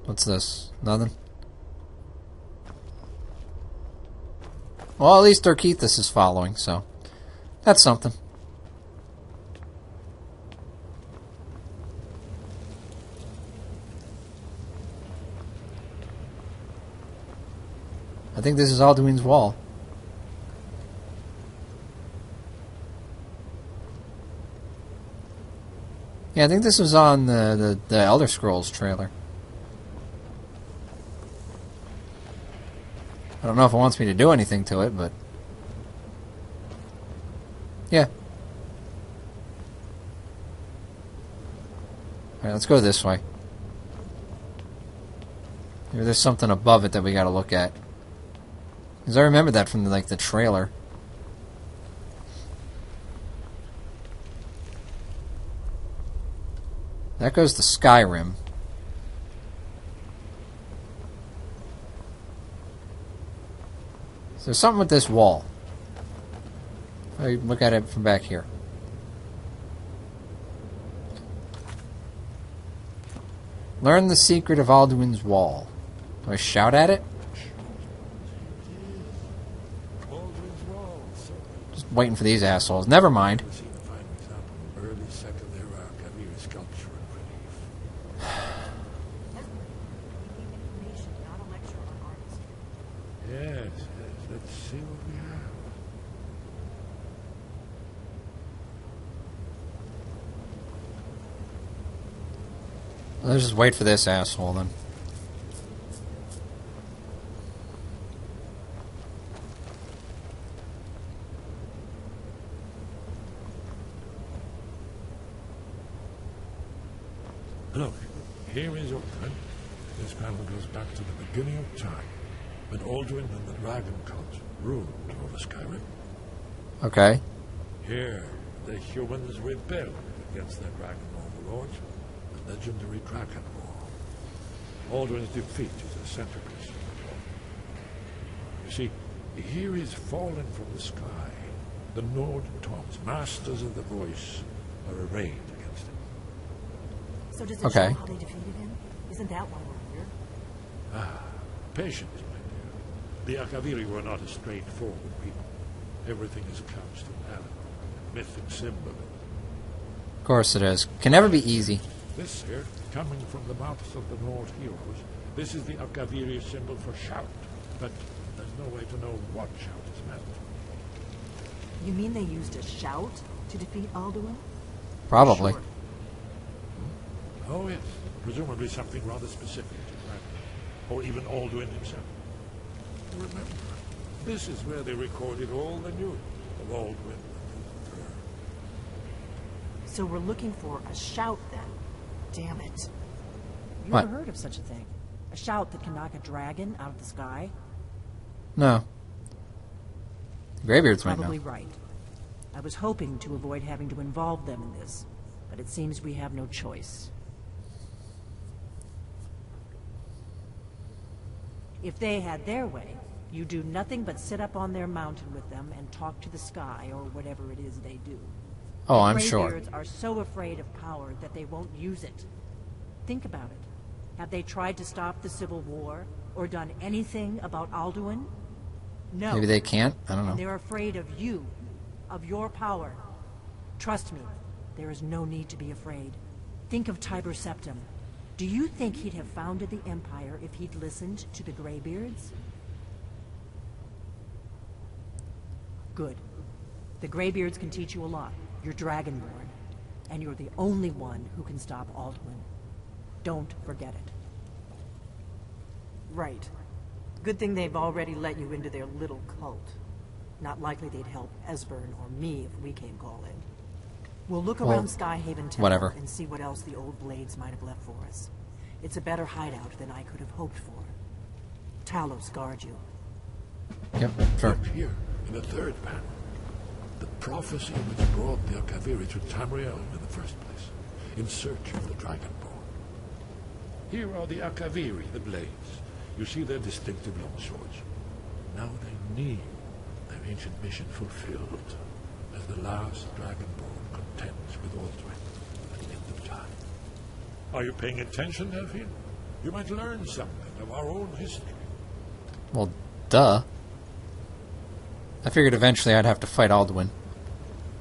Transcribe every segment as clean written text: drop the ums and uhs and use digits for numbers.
What's this? Nothing? Well, at least Orkeithus is following, so that's something. I think this is Alduin's wall. Yeah, I think this was on the Elder Scrolls trailer. I don't know if it wants me to do anything to it, but... yeah. Alright, let's go this way. Maybe there's something above it that we gotta look at. Because I remember that from the trailer. That goes to Skyrim. So there's something with this wall. If I look at it from back here. Learn the secret of Alduin's wall. Do I shout at it? Just waiting for these assholes. Never mind. Let's see what we have. Let's just wait for this asshole then. Look, here is Alduin. This panel goes back to the beginning of time, when Alduin and the Dragon Cult ruled over Skyrim. Okay. Here, the humans rebelled against their dragon overlords, the legendary Dragon War. Alduin's defeat is a centerpiece. You see, here is fallen from the sky. The Nord Toms, masters of the voice, are arrayed against him. So does it show how they defeated him? Isn't that why we're here? Ah, patience, my dear. The Akaviri were not a straightforward people. Everything is couched in allegory, myth and symbol. Of course it is. Can never be easy. This here, coming from the mouths of the Nord heroes, this is the Akaviri symbol for shout. But there's no way to know what shout is meant. You mean they used a shout to defeat Alduin? Probably. Sure. Oh yes, presumably something rather specific to Dragon, or even Alduin himself. Remember, this is where they recorded all the news of Alduin and his birth. So we're looking for a shout then. Damn it. You What? ever heard of such a thing? A shout that can knock a dragon out of the sky? No. Greybeards might know. Probably right. I was hoping to avoid having to involve them in this, but it seems we have no choice. If they had their way, you do nothing but sit up on their mountain with them and talk to the sky or whatever it is they do. Oh, I'm sure. Greybeards are so afraid of power that they won't use it. Think about it. Have they tried to stop the Civil War or done anything about Alduin? No. Maybe they can't. I don't know. They're afraid of you, of your power. Trust me, there is no need to be afraid. Think of Tiber Septim. Do you think he'd have founded the Empire if he'd listened to the Greybeards? Good. The Greybeards can teach you a lot. You're Dragonborn, and you're the only one who can stop Alduin. Don't forget it. Right. Good thing they've already let you into their little cult. Not likely they'd help Esbern or me if we came calling. We'll look around Skyhaven Temple whatever. and see what else the old blades might have left for us. It's a better hideout than I could have hoped for. Talos guard you. Yep, sure. Look here, in the third panel. The prophecy which brought the Akaviri to Tamriel in the first place, in search of the Dragonborn. Here are the Akaviri, the blades. You see their distinctive long swords. Now they need their ancient mission fulfilled, as the last Dragonborn contends with Alduin at the end of time. Are you paying attention, Elfie? You might learn something of our own history. Well, duh. I figured eventually I'd have to fight Alduin.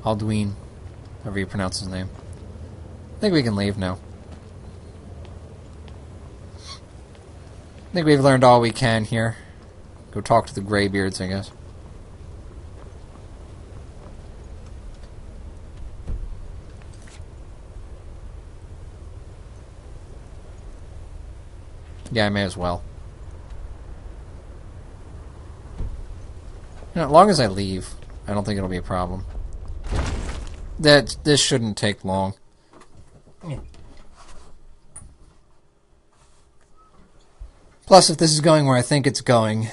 Alduin, however you pronounce his name. I think we can leave now. I think we've learned all we can here. Go talk to the Greybeards, I guess. Yeah, I may as well. You know, as long as I leave, I don't think it'll be a problem. This shouldn't take long. Plus, if this is going where I think it's going,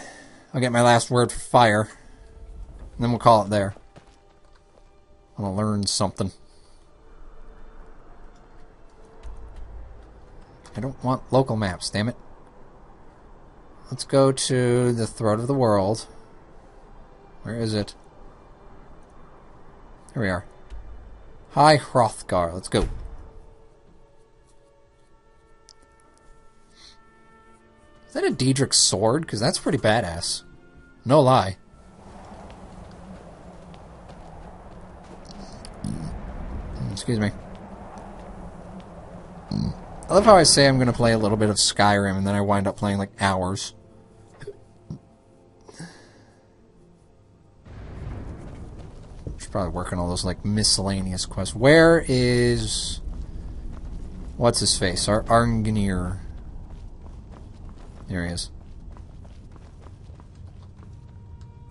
I'll get my last word for fire, and then we'll call it there. I'm gonna learn something. I don't want local maps, damn it. Let's go to the throat of the world. Where is it? Here we are. High Hrothgar. Let's go. Is that a Daedric sword? Because that's pretty badass. No lie. Excuse me. I love how I say I'm going to play a little bit of Skyrim and then I wind up playing like hours. Should probably work on all those like miscellaneous quests. Where is... What's his face? Arngnir. There he is.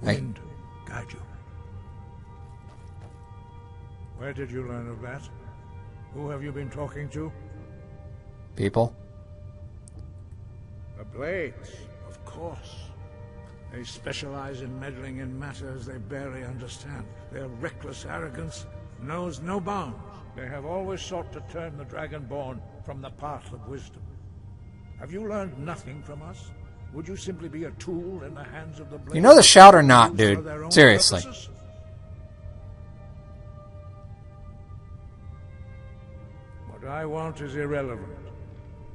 Wind guide you. Where did you learn of that? Who have you been talking to? People. The Blades, of course. They specialize in meddling in matters they barely understand. Their reckless arrogance knows no bounds. They have always sought to turn the Dragonborn from the path of wisdom. Have you learned nothing from us? Would you simply be a tool in the hands of the Blades? You know the shout or not, dude? Seriously. Purposes? What I want is irrelevant.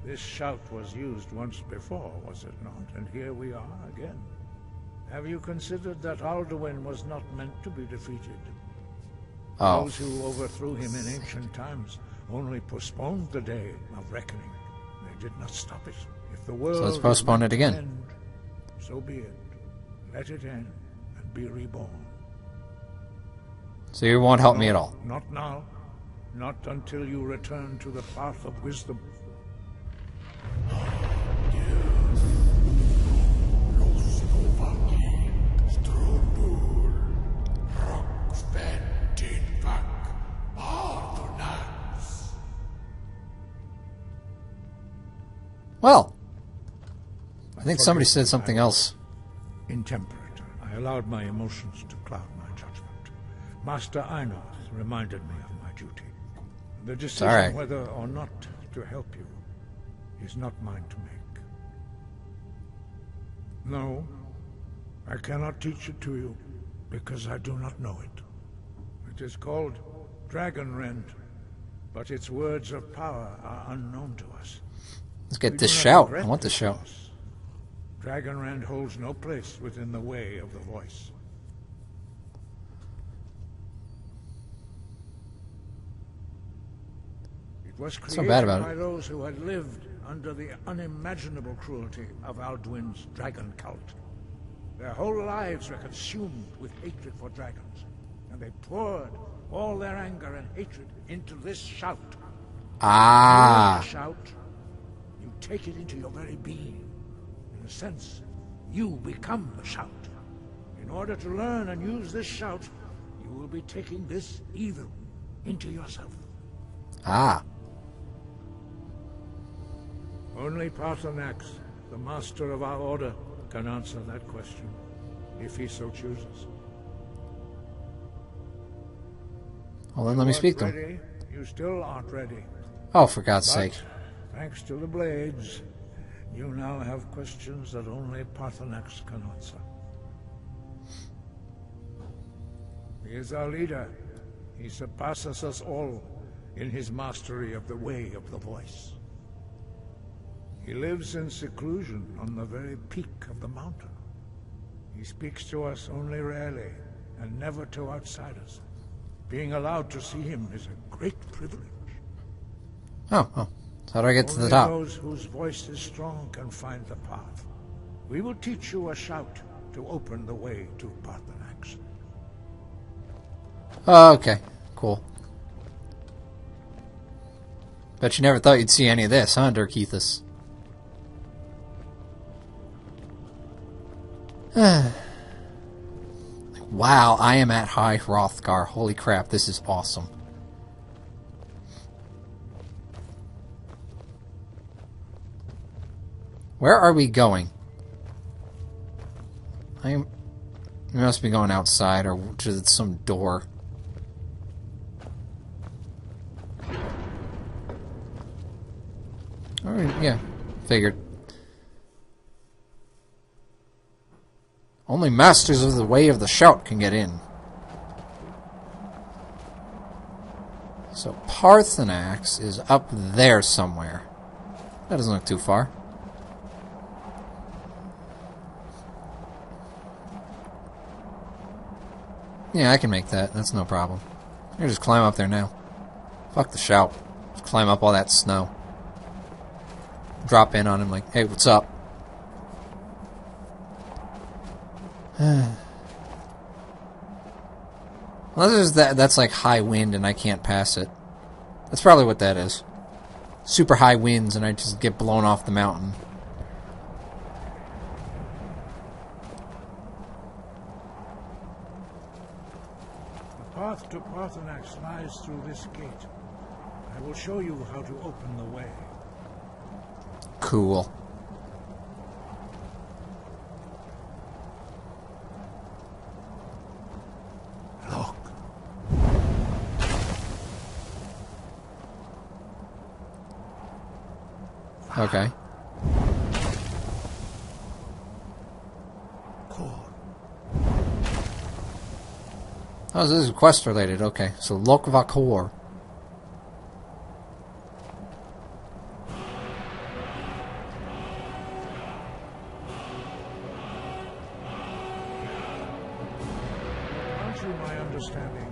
This shout was used once before, was it not? And here we are again. Have you considered that Alduin was not meant to be defeated? Oh. Those who overthrew him in ancient times only postponed the day of reckoning. They did not stop it. If the world So let's postpone it again. End, so be it. Let it end and be reborn. So you won't help me at all. Not now. Not until you return to the path of wisdom. Well, I think somebody said something else. Intemperate. I allowed my emotions to cloud my judgment. Master Einar reminded me of my duty. The decision all right. whether or not to help you is not mine to make. No, I cannot teach it to you because I do not know it. It is called Dragon Rend, but its words of power are unknown to us. Let's get We this do not shout. I regret want this this shout. loss. Dragon Rend holds no place within the way of the voice. It was Not so created bad about by it. those who had lived under the unimaginable cruelty of Alduin's dragon cult. Their whole lives were consumed with hatred for dragons, and they poured all their anger and hatred into this shout. Ah. You shout, you take it into your very being. In a sense, you become the shout. In order to learn and use this shout, you will be taking this evil into yourself. Ah. Only Paarthurnax, the master of our order, can answer that question, if he so chooses. Well, then let me speak to him. Ready? You still aren't ready. Oh, for God's But, sake. thanks to the Blades, you now have questions that only Paarthurnax can answer. He is our leader. He surpasses us all in his mastery of the way of the voice. He lives in seclusion on the very peak of the mountain. He speaks to us only rarely, and never to outsiders. Being allowed to see him is a great privilege. Oh. So how do I get to the Only top? those whose voice is strong can find the path. We will teach you a shout to open the way to Parthenax. Oh, okay. Cool. Bet you never thought you'd see any of this, huh, Dirkethus? Wow, I am at High Hrothgar. Holy crap, this is awesome. Where are we going? We must be going outside or to some door. Alright, yeah, figured. Only masters of the way of the shout can get in. So Parthenax is up there somewhere. That doesn't look too far. Yeah, I can make that. That's no problem. I can just climb up there now. Fuck the shout. Just climb up all that snow. Drop in on him like, hey, what's up? Unless that's like high wind and I can't pass it. That's probably what that is. Super high winds and I just get blown off the mountain. The path to Parthenax lies through this gate. I will show you how to open the way. Cool. Look. Okay. Core. Oh, this is quest related. Okay, so Lokvakor. Grant you my understanding